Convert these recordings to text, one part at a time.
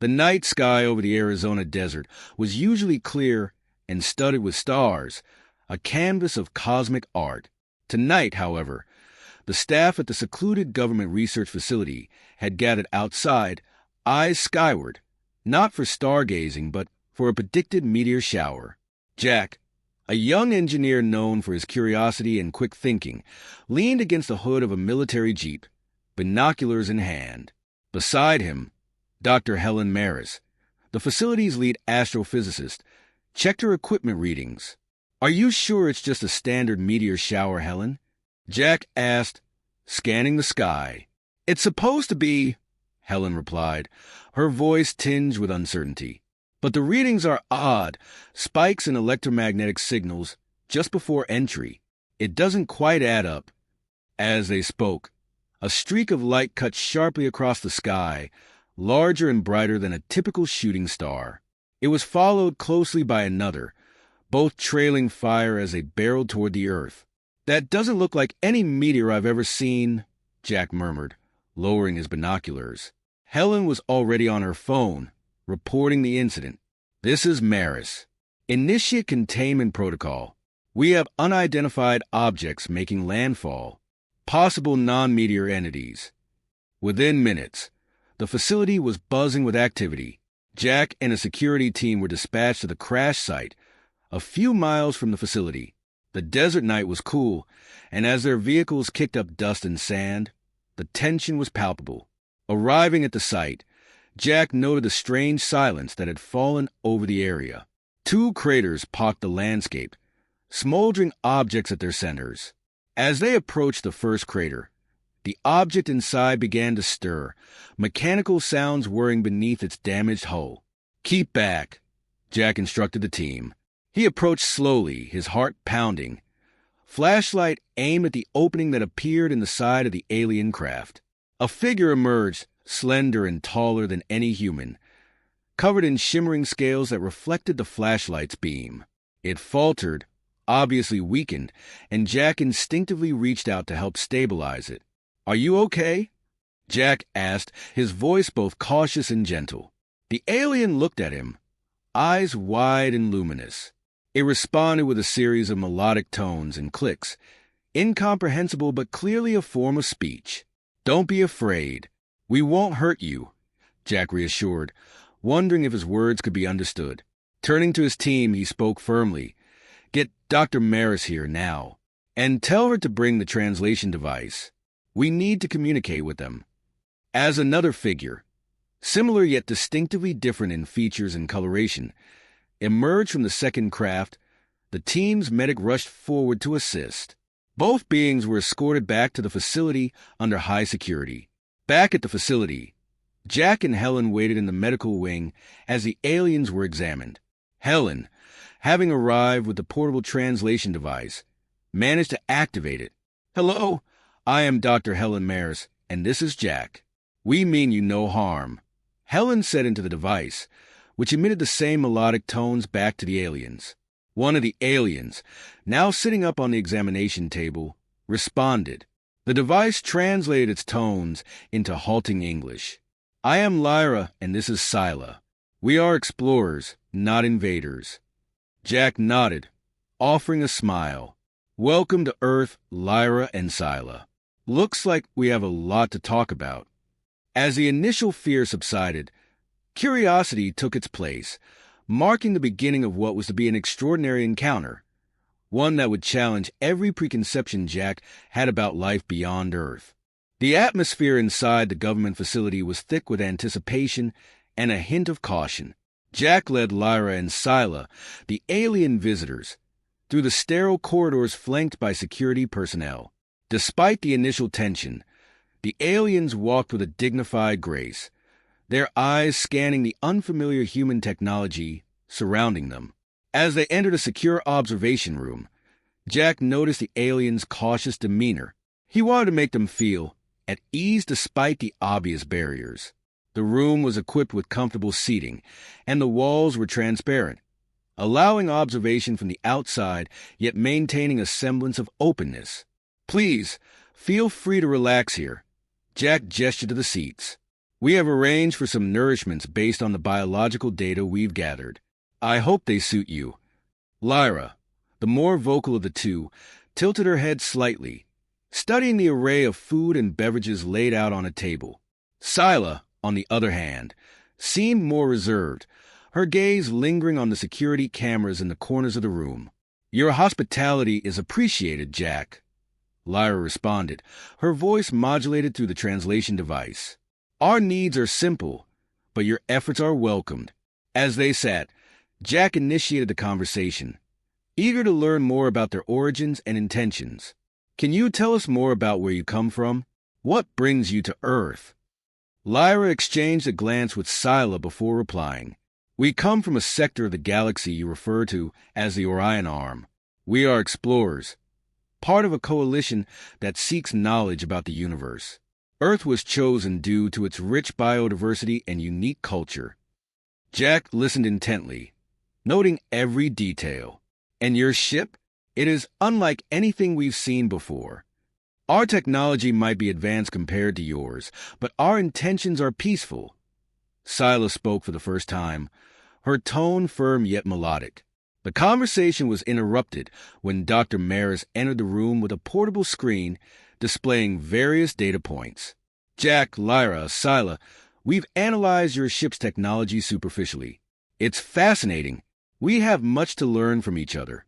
The night sky over the Arizona desert was usually clear and studded with stars, a canvas of cosmic art. Tonight, however, the staff at the secluded government research facility had gathered outside, eyes skyward, not for stargazing, but for a predicted meteor shower. Jack, a young engineer known for his curiosity and quick thinking, leaned against the hood of a military jeep, binoculars in hand. Beside him, Dr. Helen Maris, the facility's lead astrophysicist, checked her equipment readings. "Are you sure it's just a standard meteor shower, Helen?" Jack asked, scanning the sky. "It's supposed to be," Helen replied, her voice tinged with uncertainty. "But the readings are odd, spikes in electromagnetic signals just before entry. It doesn't quite add up." As they spoke, a streak of light cut sharply across the sky, larger and brighter than a typical shooting star. It was followed closely by another, both trailing fire as they barreled toward the earth. "That doesn't look like any meteor I've ever seen," Jack murmured, lowering his binoculars. Helen was already on her phone, reporting the incident. "This is Maris. Initiate containment protocol. We have unidentified objects making landfall, possible non-meteor entities." Within minutes, the facility was buzzing with activity. Jack and a security team were dispatched to the crash site, a few miles from the facility. The desert night was cool, and as their vehicles kicked up dust and sand, the tension was palpable. Arriving at the site, Jack noted the strange silence that had fallen over the area. 2 craters pocked the landscape, smoldering objects at their centers. As they approached the first crater, the object inside began to stir, mechanical sounds whirring beneath its damaged hull. "Keep back," Jack instructed the team. He approached slowly, his heart pounding. Flashlight aimed at the opening that appeared in the side of the alien craft. A figure emerged, slender and taller than any human, covered in shimmering scales that reflected the flashlight's beam. It faltered, obviously weakened, and Jack instinctively reached out to help stabilize it. "Are you okay?" Jack asked, his voice both cautious and gentle. The alien looked at him, eyes wide and luminous. It responded with a series of melodic tones and clicks, incomprehensible but clearly a form of speech. "Don't be afraid. We won't hurt you," Jack reassured, wondering if his words could be understood. Turning to his team, he spoke firmly. "Get Dr. Maris here now, and tell her to bring the translation device. We need to communicate with them." As another figure, similar yet distinctively different in features and coloration, emerged from the second craft, the team's medic rushed forward to assist. Both beings were escorted back to the facility under high security. Back at the facility, Jack and Helen waited in the medical wing as the aliens were examined. Helen, having arrived with the portable translation device, managed to activate it. "Hello, I am Dr. Helen Maris, and this is Jack. We mean you no harm," Helen said into the device, which emitted the same melodic tones back to the aliens. One of the aliens, now sitting up on the examination table, responded. The device translated its tones into halting English. "I am Lyra, and this is Scylla. We are explorers, not invaders." Jack nodded, offering a smile. "Welcome to Earth, Lyra and Scylla. Looks like we have a lot to talk about." As the initial fear subsided, curiosity took its place, marking the beginning of what was to be an extraordinary encounter, one that would challenge every preconception Jack had about life beyond Earth. The atmosphere inside the government facility was thick with anticipation and a hint of caution. Jack led Lyra and Scylla, the alien visitors, through the sterile corridors flanked by security personnel. Despite the initial tension, the aliens walked with a dignified grace, their eyes scanning the unfamiliar human technology surrounding them. As they entered a secure observation room, Jack noticed the aliens' cautious demeanor. He wanted to make them feel at ease despite the obvious barriers. The room was equipped with comfortable seating, and the walls were transparent, allowing observation from the outside, yet maintaining a semblance of openness. "Please, feel free to relax here," Jack gestured to the seats. We have arranged for some nourishments based on the biological data we've gathered. I hope they suit you. Lyra, the more vocal of the two, tilted her head slightly, studying the array of food and beverages laid out on a table. Scylla, on the other hand, seemed more reserved, her gaze lingering on the security cameras in the corners of the room. Your hospitality is appreciated, Jack, Lyra responded, her voice modulated through the translation device. Our needs are simple, but your efforts are welcomed. As they sat, Jack initiated the conversation, eager to learn more about their origins and intentions. Can you tell us more about where you come from? What brings you to Earth? Lyra exchanged a glance with Scylla before replying. We come from a sector of the galaxy you refer to as the Orion Arm. We are explorers, part of a coalition that seeks knowledge about the universe. Earth was chosen due to its rich biodiversity and unique culture. Jack listened intently, noting every detail. And your ship? It is unlike anything we've seen before. Our technology might be advanced compared to yours, but our intentions are peaceful. Scylla spoke for the first time, her tone firm yet melodic. The conversation was interrupted when Dr. Maris entered the room with a portable screen displaying various data points. Jack, Lyra, Scylla, we've analyzed your ship's technology superficially. It's fascinating. We have much to learn from each other.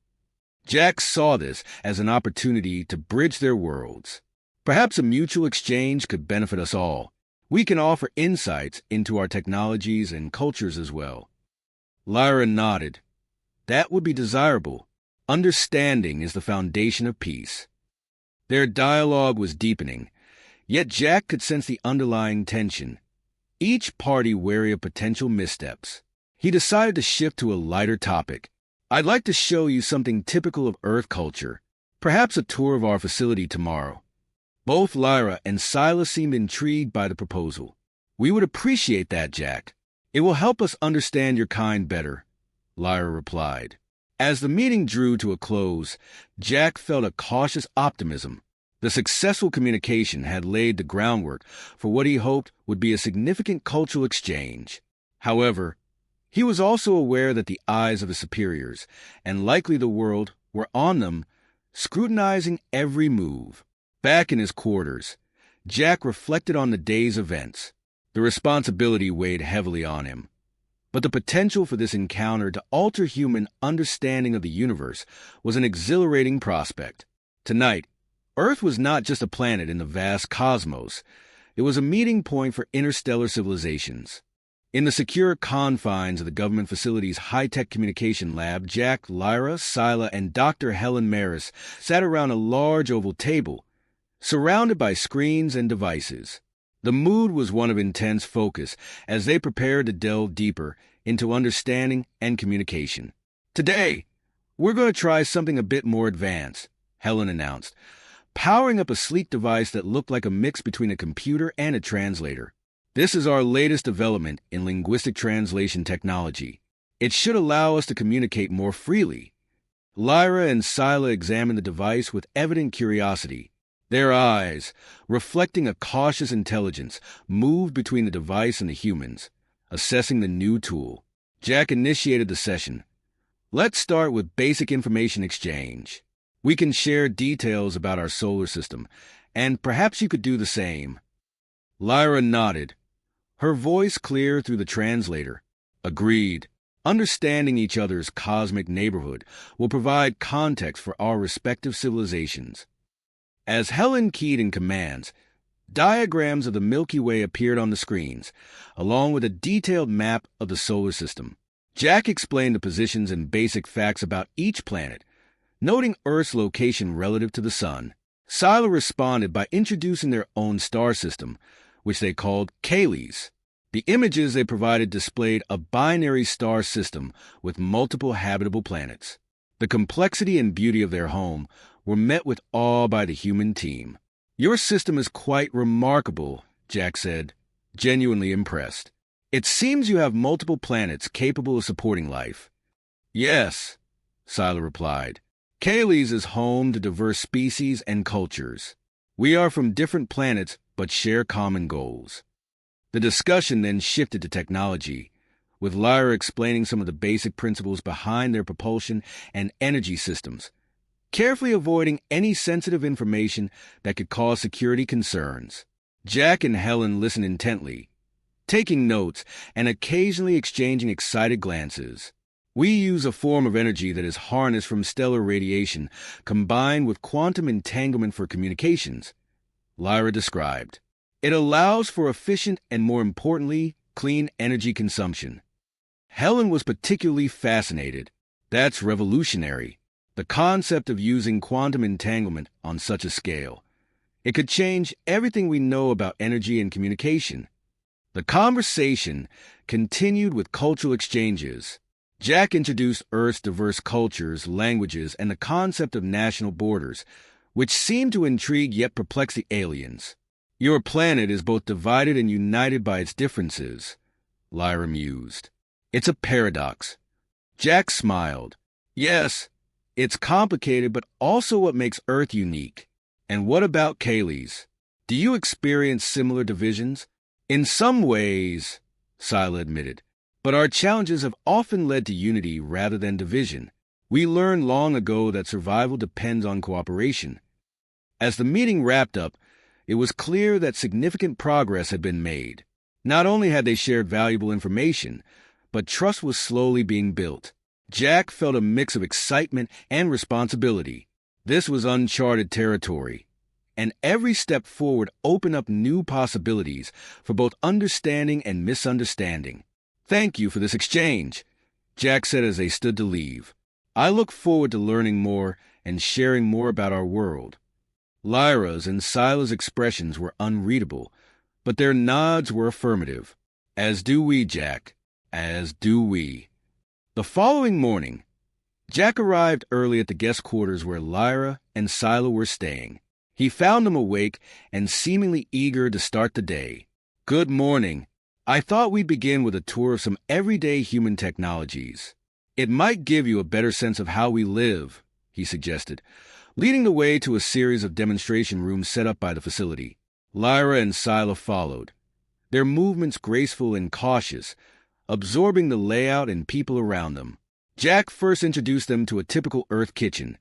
Jack saw this as an opportunity to bridge their worlds. Perhaps a mutual exchange could benefit us all. We can offer insights into our technologies and cultures as well. Lyra nodded. That would be desirable. Understanding is the foundation of peace. Their dialogue was deepening, yet Jack could sense the underlying tension, each party wary of potential missteps. He decided to shift to a lighter topic. I'd like to show you something typical of Earth culture, perhaps a tour of our facility tomorrow. Both Lyra and Scylla seemed intrigued by the proposal. We would appreciate that, Jack. It will help us understand your kind better, Lyra replied. As the meeting drew to a close, Jack felt a cautious optimism. The successful communication had laid the groundwork for what he hoped would be a significant cultural exchange. However, he was also aware that the eyes of his superiors, and likely the world, were on them, scrutinizing every move. Back in his quarters, Jack reflected on the day's events. The responsibility weighed heavily on him, but the potential for this encounter to alter human understanding of the universe was an exhilarating prospect. Tonight, Earth was not just a planet in the vast cosmos. It was a meeting point for interstellar civilizations. In the secure confines of the government facility's high-tech communication lab, Jack, Lyra, Scylla, and Dr. Helen Maris sat around a large oval table, surrounded by screens and devices. The mood was one of intense focus as they prepared to delve deeper into understanding and communication. Today, we're going to try something a bit more advanced, Helen announced, powering up a sleek device that looked like a mix between a computer and a translator. This is our latest development in linguistic translation technology. It should allow us to communicate more freely. Lyra and Scylla examined the device with evident curiosity. Their eyes, reflecting a cautious intelligence, moved between the device and the humans, assessing the new tool. Jack initiated the session. Let's start with basic information exchange. We can share details about our solar system, and perhaps you could do the same. Lyra nodded, her voice clear through the translator. Agreed. Understanding each other's cosmic neighborhood will provide context for our respective civilizations. As Helen keyed in commands, diagrams of the Milky Way appeared on the screens, along with a detailed map of the solar system. Jack explained the positions and basic facts about each planet, noting Earth's location relative to the Sun. Scylla responded by introducing their own star system, which they called Kales. The images they provided displayed a binary star system with multiple habitable planets. The complexity and beauty of their home were met with awe by the human team. Your system is quite remarkable, Jack said, genuinely impressed. It seems you have multiple planets capable of supporting life. Yes, Scylla replied. Kales is home to diverse species and cultures. We are from different planets but share common goals. The discussion then shifted to technology, with Lyra explaining some of the basic principles behind their propulsion and energy systems, carefully avoiding any sensitive information that could cause security concerns. Jack and Helen listened intently, taking notes and occasionally exchanging excited glances. We use a form of energy that is harnessed from stellar radiation combined with quantum entanglement for communications, Lyra described. It allows for efficient and, more importantly, clean energy consumption. Helen was particularly fascinated. That's revolutionary. The concept of using quantum entanglement on such a scale. It could change everything we know about energy and communication. The conversation continued with cultural exchanges. Jack introduced Earth's diverse cultures, languages, and the concept of national borders, which seemed to intrigue yet perplex the aliens. Your planet is both divided and united by its differences, Lyra mused. It's a paradox. Jack smiled. Yes, it's complicated, but also what makes Earth unique. And what about Kaylee's? Do you experience similar divisions? In some ways, Sila admitted, but our challenges have often led to unity rather than division. We learned long ago that survival depends on cooperation. As the meeting wrapped up, it was clear that significant progress had been made. Not only had they shared valuable information, but trust was slowly being built. Jack felt a mix of excitement and responsibility. This was uncharted territory, and every step forward opened up new possibilities for both understanding and misunderstanding. Thank you for this exchange, Jack said as they stood to leave. I look forward to learning more and sharing more about our world. Lyra's and Sila's expressions were unreadable, but their nods were affirmative. As do we, Jack. As do we. The following morning, Jack arrived early at the guest quarters where Lyra and Sila were staying. He found them awake and seemingly eager to start the day. Good morning. I thought we'd begin with a tour of some everyday human technologies. It might give you a better sense of how we live, he suggested, leading the way to a series of demonstration rooms set up by the facility. Lyra and Sila followed, their movements graceful and cautious, absorbing the layout and people around them. Jack first introduced them to a typical Earth kitchen,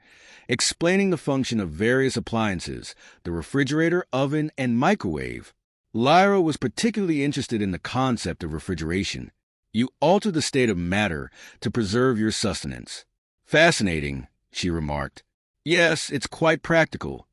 explaining the function of various appliances, the refrigerator, oven, and microwave. Lyra was particularly interested in the concept of refrigeration. You alter the state of matter to preserve your sustenance. Fascinating, she remarked. Yes, it's quite practical,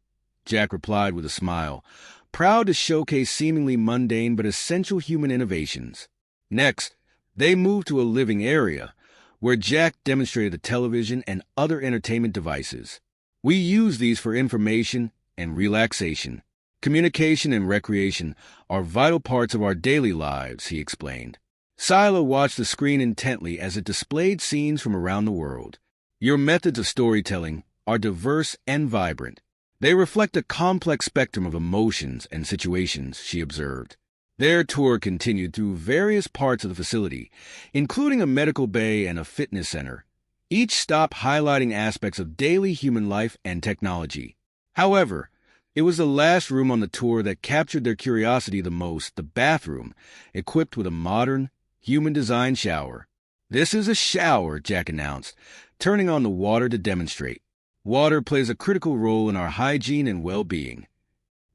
Jack replied with a smile, proud to showcase seemingly mundane but essential human innovations. Next, they moved to a living area, where Jack demonstrated the television and other entertainment devices. We use these for information and relaxation. Communication and recreation are vital parts of our daily lives, he explained. Sila watched the screen intently as it displayed scenes from around the world. Your methods of storytelling are diverse and vibrant. They reflect a complex spectrum of emotions and situations, she observed. Their tour continued through various parts of the facility, including a medical bay and a fitness center, each stop highlighting aspects of daily human life and technology. However, it was the last room on the tour that captured their curiosity the most, the bathroom, equipped with a modern, human-designed shower. This is a shower, Jack announced, turning on the water to demonstrate. Water plays a critical role in our hygiene and well-being.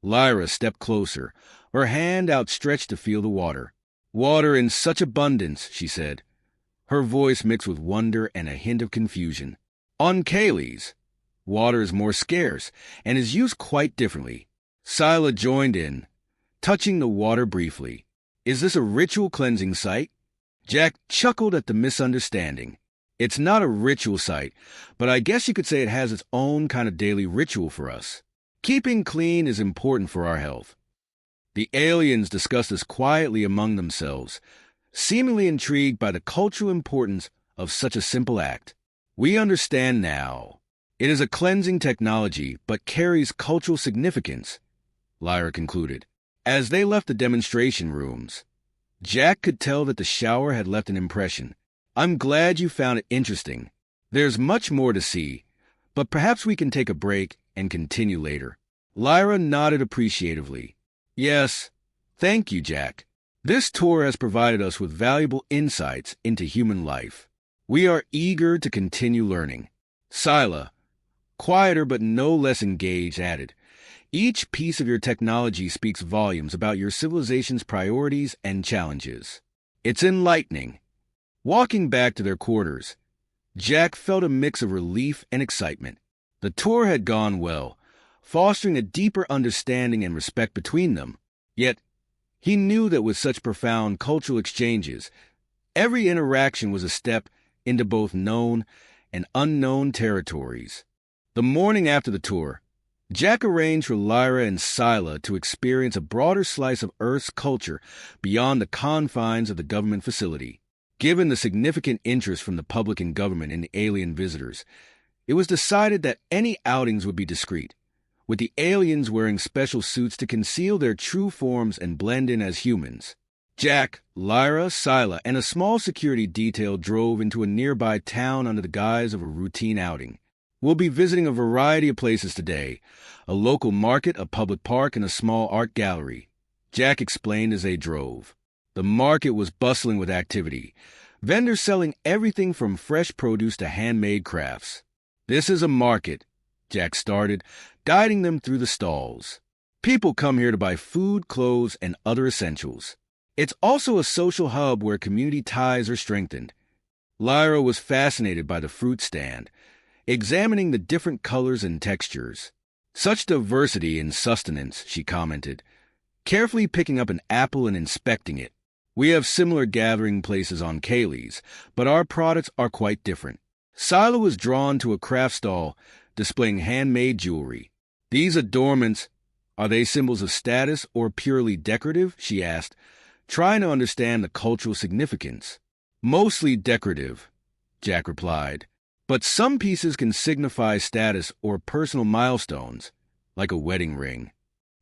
Lyra stepped closer, her hand outstretched to feel the water. Water in such abundance, she said, her voice mixed with wonder and a hint of confusion. On Kaylee's, water is more scarce and is used quite differently. Sila joined in, touching the water briefly. Is this a ritual cleansing site? Jack chuckled at the misunderstanding. It's not a ritual site, but I guess you could say it has its own kind of daily ritual for us. Keeping clean is important for our health. The aliens discussed this quietly among themselves, seemingly intrigued by the cultural importance of such a simple act. We understand now. It is a cleansing technology, but carries cultural significance, Lyra concluded. As they left the demonstration rooms, Jack could tell that the shower had left an impression. I'm glad you found it interesting. There's much more to see, but perhaps we can take a break and continue later. Lyra nodded appreciatively. Yes, thank you, Jack. This tour has provided us with valuable insights into human life. We are eager to continue learning. Sila, quieter but no less engaged, added, "Each piece of your technology speaks volumes about your civilization's priorities and challenges. It's enlightening." Walking back to their quarters, Jack felt a mix of relief and excitement. The tour had gone well, fostering a deeper understanding and respect between them. Yet, he knew that with such profound cultural exchanges, every interaction was a step into both known and unknown territories. The morning after the tour, Jack arranged for Lyra and Sila to experience a broader slice of Earth's culture beyond the confines of the government facility. Given the significant interest from the public and government in the alien visitors, it was decided that any outings would be discreet, with the aliens wearing special suits to conceal their true forms and blend in as humans. Jack, Lyra, Sila, and a small security detail drove into a nearby town under the guise of a routine outing. "We'll be visiting a variety of places today, a local market, a public park, and a small art gallery," Jack explained as they drove. The market was bustling with activity, vendors selling everything from fresh produce to handmade crafts. "This is a market," Jack started, guiding them through the stalls. "People come here to buy food, clothes, and other essentials. It's also a social hub where community ties are strengthened." Lyra was fascinated by the fruit stand, examining the different colors and textures. "Such diversity in sustenance," she commented, carefully picking up an apple and inspecting it. "We have similar gathering places on Kaylee's, but our products are quite different." Sila was drawn to a craft stall displaying handmade jewelry. "These adornments, are they symbols of status or purely decorative?" she asked, trying to understand the cultural significance. "Mostly decorative," Jack replied, "but some pieces can signify status or personal milestones, like a wedding ring."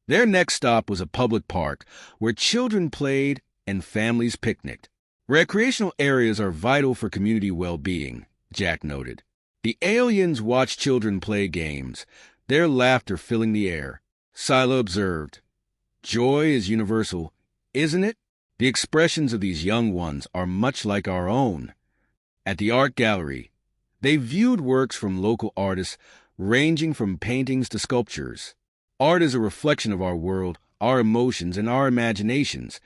Their next stop was a public park where children played and families picnicked. "Recreational areas are vital for community well-being," Jack noted. The aliens watched children play games, their laughter filling the air. Sila observed, "Joy is universal, isn't it? The expressions of these young ones are much like our own." At the art gallery, they viewed works from local artists ranging from paintings to sculptures. "Art is a reflection of our world, our emotions, and our imaginations,"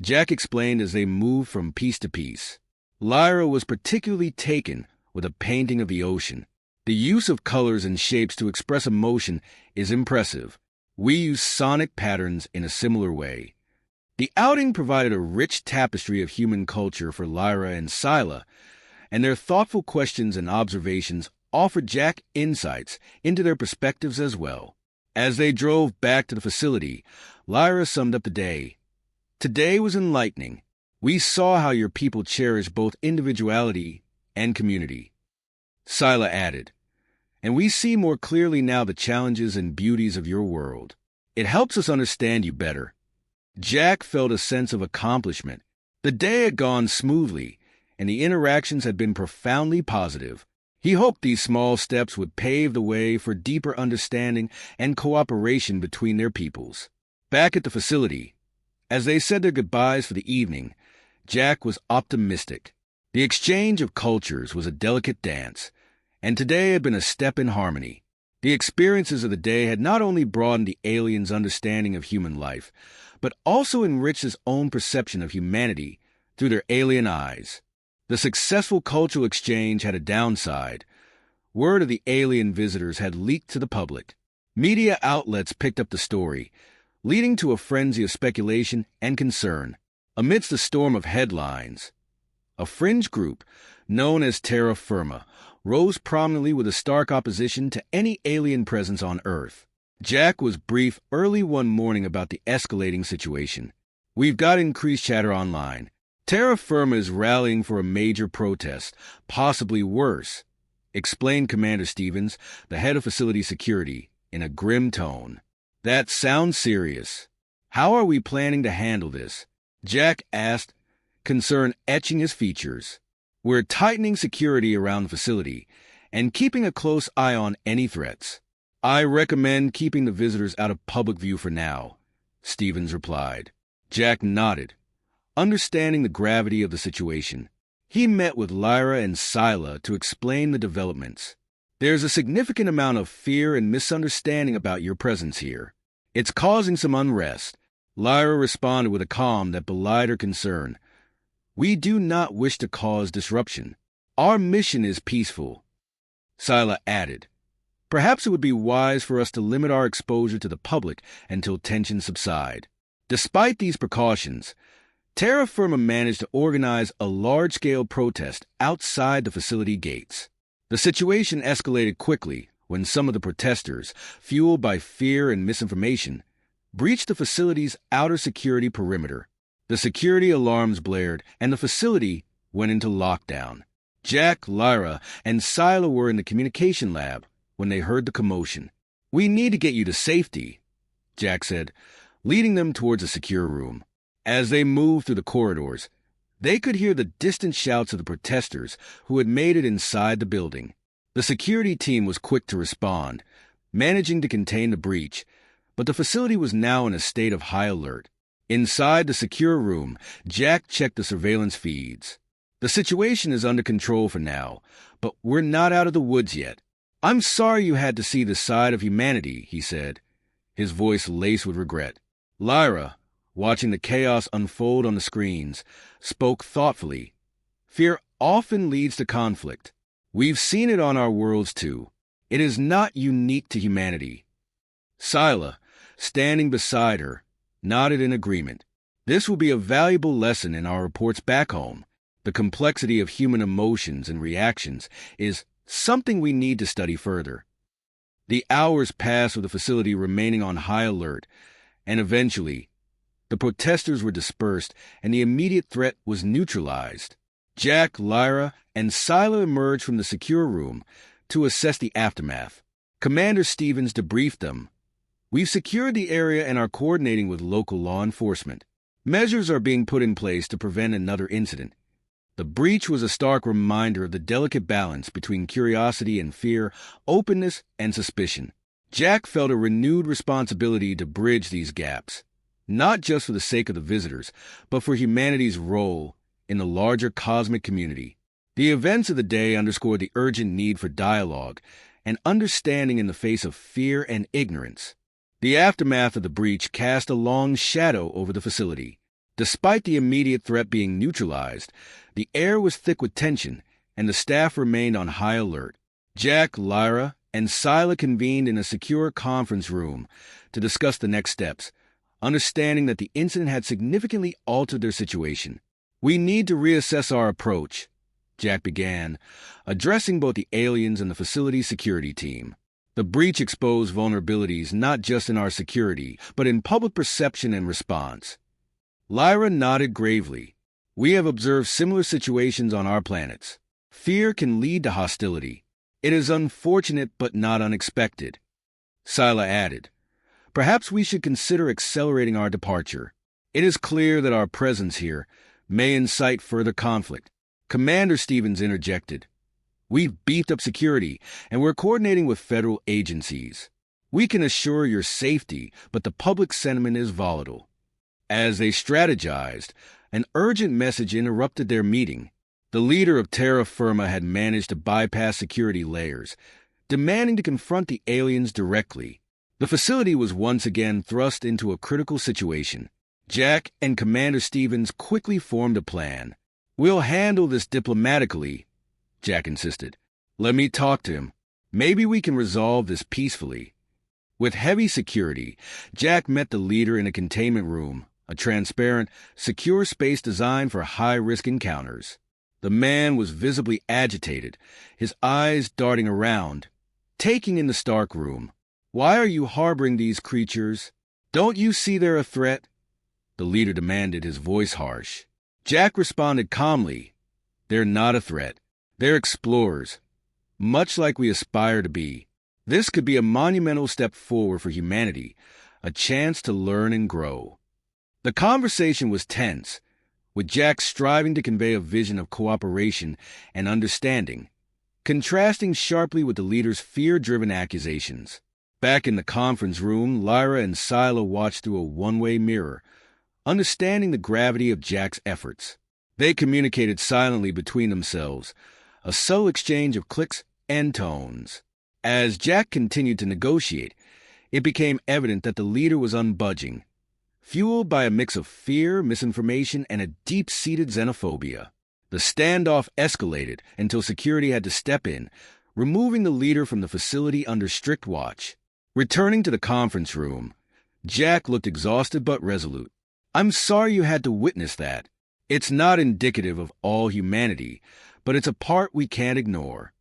Jack explained as they moved from piece to piece. Lyra was particularly taken with a painting of the ocean. "The use of colors and shapes to express emotion is impressive. We use sonic patterns in a similar way." The outing provided a rich tapestry of human culture for Lyra and Sila, and their thoughtful questions and observations offered Jack insights into their perspectives as well. As they drove back to the facility, Lyra summed up the day. "Today was enlightening. We saw how your people cherish both individuality and community." Sila added, "And we see more clearly now the challenges and beauties of your world. It helps us understand you better." Jack felt a sense of accomplishment. The day had gone smoothly, and the interactions had been profoundly positive. He hoped these small steps would pave the way for deeper understanding and cooperation between their peoples. Back at the facility, as they said their goodbyes for the evening, Jack was optimistic. The exchange of cultures was a delicate dance, and today had been a step in harmony. The experiences of the day had not only broadened the aliens' understanding of human life, but also enriched his own perception of humanity through their alien eyes. The successful cultural exchange had a downside. Word of the alien visitors had leaked to the public. Media outlets picked up the story, leading to a frenzy of speculation and concern. Amidst the storm of headlines, a fringe group, known as Terra Firma, rose prominently with a stark opposition to any alien presence on Earth. Jack was briefed early one morning about the escalating situation. "We've got increased chatter online. Terra Firma is rallying for a major protest, possibly worse," explained Commander Stevens, the head of facility security, in a grim tone. "That sounds serious. How are we planning to handle this?" Jack asked, concern etching his features. "We're tightening security around the facility and keeping a close eye on any threats. I recommend keeping the visitors out of public view for now," Stevens replied. Jack nodded. understanding the gravity of the situation. He met with Lyra and Scylla to explain the developments. There's a significant amount of fear and misunderstanding about your presence here. It's causing some unrest. Lyra responded with a calm that belied her concern. We do not wish to cause disruption. Our mission is peaceful. Scylla added, perhaps it would be wise for us to limit our exposure to the public until tensions subside. Despite these precautions, terra firma managed to organize a large-scale protest outside the facility gates. The situation escalated quickly when some of the protesters, fueled by fear and misinformation, breached the facility's outer security perimeter. The security alarms blared, and the facility went into lockdown. Jack, Lyra, and Scylla were in the communication lab when they heard the commotion. We need to get you to safety, Jack said, leading them towards a secure room. As they moved through the corridors, they could hear the distant shouts of the protesters who had made it inside the building. The security team was quick to respond, managing to contain the breach, but the facility was now in a state of high alert. Inside the secure room, Jack checked the surveillance feeds. The situation is under control for now, but we're not out of the woods yet. I'm sorry you had to see this side of humanity, he said, his voice laced with regret. Lyra, watching the chaos unfold on the screens, spoke thoughtfully. Fear often leads to conflict. We've seen it on our worlds too. It is not unique to humanity. Scylla, standing beside her, nodded in agreement. This will be a valuable lesson in our reports back home. The complexity of human emotions and reactions is something we need to study further. The hours passed with the facility remaining on high alert, and eventually, the protesters were dispersed and the immediate threat was neutralized. Jack, Lyra, and Scylla emerged from the secure room to assess the aftermath. Commander Stevens debriefed them. We've secured the area and are coordinating with local law enforcement. Measures are being put in place to prevent another incident. The breach was a stark reminder of the delicate balance between curiosity and fear, openness and suspicion. Jack felt a renewed responsibility to bridge these gaps, not just for the sake of the visitors, but for humanity's role in the larger cosmic community. The events of the day underscored the urgent need for dialogue and understanding in the face of fear and ignorance. The aftermath of the breach cast a long shadow over the facility. Despite the immediate threat being neutralized, the air was thick with tension, and the staff remained on high alert. Jack, Lyra, and Scylla convened in a secure conference room to discuss the next steps, understanding that the incident had significantly altered their situation. We need to reassess our approach, Jack began, addressing both the aliens and the facility's security team. The breach exposed vulnerabilities not just in our security, but in public perception and response. Lyra nodded gravely. We have observed similar situations on our planets. Fear can lead to hostility. It is unfortunate but not unexpected. Scylla added, perhaps we should consider accelerating our departure. It is clear that our presence here may incite further conflict. Commander Stevens interjected. We've beefed up security, and we're coordinating with federal agencies. We can assure your safety, but the public sentiment is volatile. As they strategized, an urgent message interrupted their meeting. The leader of terra firma had managed to bypass security layers, demanding to confront the aliens directly. The facility was once again thrust into a critical situation. Jack and Commander Stevens quickly formed a plan. We'll handle this diplomatically, Jack insisted. Let me talk to him. Maybe we can resolve this peacefully. With heavy security, Jack met the leader in a containment room, a transparent, secure space designed for high-risk encounters. The man was visibly agitated, his eyes darting around, taking in the stark room. Why are you harboring these creatures? Don't you see they're a threat? The leader demanded, his voice harsh. Jack responded calmly. They're not a threat. They're explorers, much like we aspire to be. This could be a monumental step forward for humanity, a chance to learn and grow. The conversation was tense, with Jack striving to convey a vision of cooperation and understanding, contrasting sharply with the leader's fear-driven accusations. Back in the conference room, Lyra and Scylla watched through a one-way mirror, understanding the gravity of Jack's efforts. They communicated silently between themselves, a subtle exchange of clicks and tones. As Jack continued to negotiate, it became evident that the leader was unbudging, fueled by a mix of fear, misinformation, and a deep-seated xenophobia. The standoff escalated until security had to step in, removing the leader from the facility under strict watch. Returning to the conference room, Jack looked exhausted but resolute. "I'm sorry you had to witness that. It's not indicative of all humanity, but it's a part we can't ignore."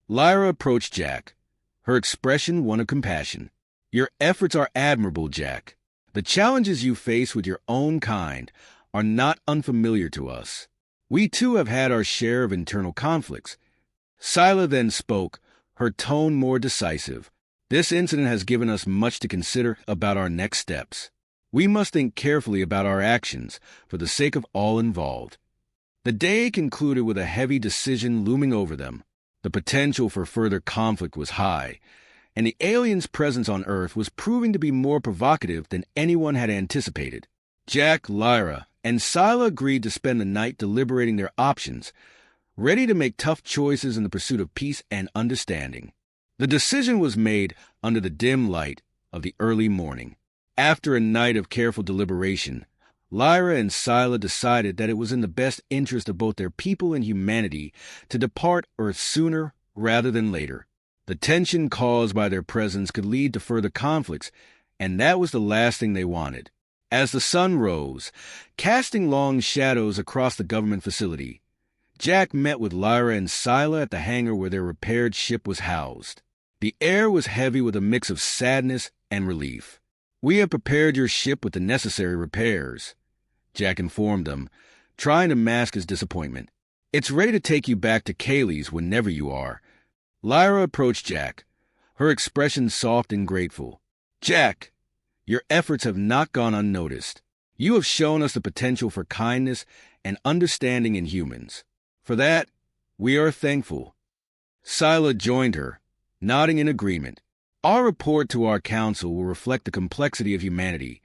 Lyra approached Jack, her expression one of compassion. "Your efforts are admirable, Jack. The challenges you face with your own kind are not unfamiliar to us. We too have had our share of internal conflicts." Scylla then spoke, her tone more decisive. "This incident has given us much to consider about our next steps. We must think carefully about our actions for the sake of all involved." The day concluded with a heavy decision looming over them. The potential for further conflict was high, and the aliens' presence on Earth was proving to be more provocative than anyone had anticipated. Jack, Lyra, and Scylla agreed to spend the night deliberating their options, ready to make tough choices in the pursuit of peace and understanding. The decision was made under the dim light of the early morning. After a night of careful deliberation, Lyra and Scylla decided that it was in the best interest of both their people and humanity to depart Earth sooner rather than later. The tension caused by their presence could lead to further conflicts, and that was the last thing they wanted. As the sun rose, casting long shadows across the government facility, Jack met with Lyra and Scylla at the hangar where their repaired ship was housed. The air was heavy with a mix of sadness and relief. "We have prepared your ship with the necessary repairs," Jack informed them, trying to mask his disappointment. "It's ready to take you back to Kaylee's whenever you are." Lyra approached Jack, her expression soft and grateful. "Jack, your efforts have not gone unnoticed. You have shown us the potential for kindness and understanding in humans. For that, we are thankful." Scylla joined her, nodding in agreement. "Our report to our council will reflect the complexity of humanity,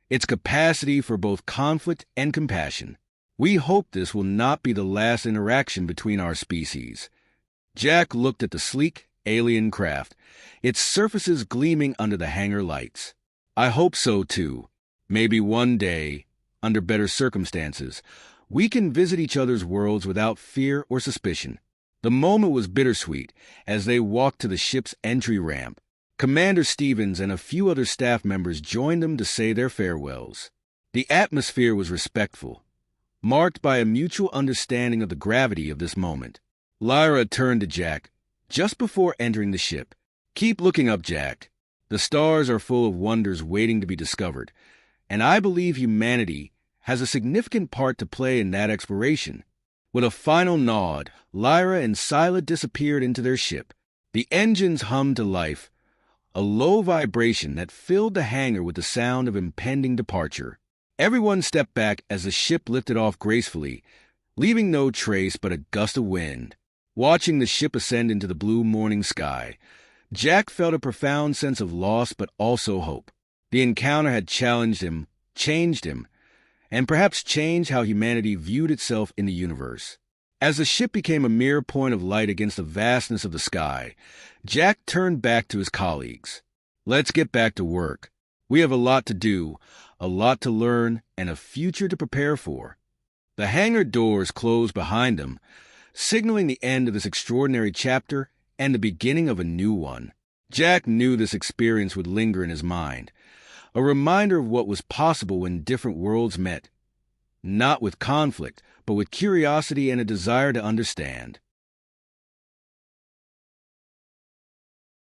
its capacity for both conflict and compassion. We hope this will not be the last interaction between our species." Jack looked at the sleek, alien craft, its surfaces gleaming under the hangar lights. "I hope so, too. Maybe one day, under better circumstances, we can visit each other's worlds without fear or suspicion." The moment was bittersweet as they walked to the ship's entry ramp. Commander Stevens and a few other staff members joined them to say their farewells. The atmosphere was respectful, marked by a mutual understanding of the gravity of this moment. Lyra turned to Jack just before entering the ship. "Keep looking up, Jack. The stars are full of wonders waiting to be discovered, and I believe humanity has a significant part to play in that exploration." With a final nod, Lyra and Scylla disappeared into their ship. The engines hummed to life, a low vibration that filled the hangar with the sound of impending departure. Everyone stepped back as the ship lifted off gracefully, leaving no trace but a gust of wind. Watching the ship ascend into the blue morning sky, Jack felt a profound sense of loss but also hope. The encounter had challenged him, changed him, and perhaps changed how humanity viewed itself in the universe. As the ship became a mere point of light against the vastness of the sky, Jack turned back to his colleagues. "Let's get back to work. We have a lot to do, a lot to learn, and a future to prepare for." The hangar doors closed behind them, signaling the end of this extraordinary chapter and the beginning of a new one. Jack knew this experience would linger in his mind, a reminder of what was possible when different worlds met, not with conflict, but with curiosity and a desire to understand.